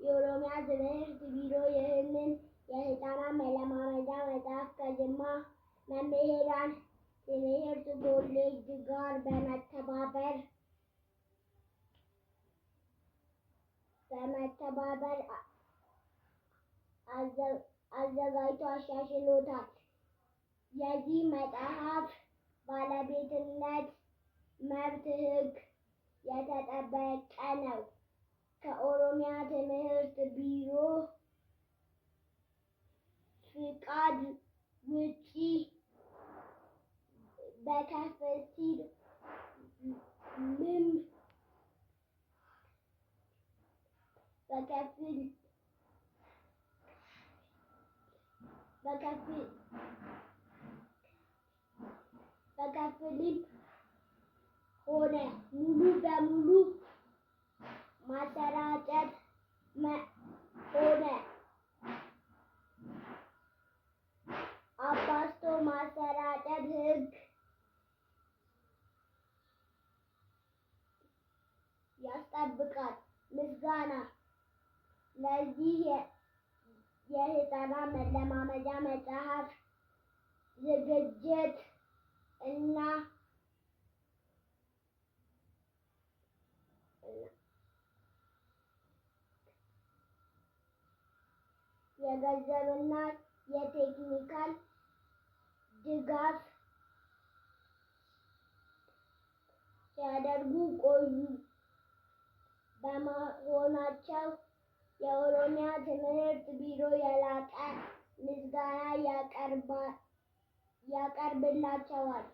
የኦሮሚያ ትምህርት ቢሮ ይህንን የህፃናት መለማመጃ መጽሐፍ ከጅማ መምህራን ትምህርት ኮሌጅ ጋር በመተባበር አዘጋጅቶ አሻሽሎታል። የዚህ መጽሐፍ ባለቤትነት መብት ሕግ የተጠበቀ ነው። ከኦሮሚያ ትምህርት ቢሮ ፍቃድ ውጪ በከፊልም ሆነ ሙሉ በሙሉ ማሰራጨት ሆነ አባዝቶ ማሰራጨት ሕግ ያስጠብቃል። ምስጋና ለዚህ የህፃናት መለማመጃ መጽሐፍ ዝግጅት እና የገንዘብና የቴክኒካል ድጋፍ ሲያደርጉ ቆዩ በመሆናቸው የኦሮሚያ ትምህርት ቢሮ የላቀ ምስጋና ያቀርብላቸዋል።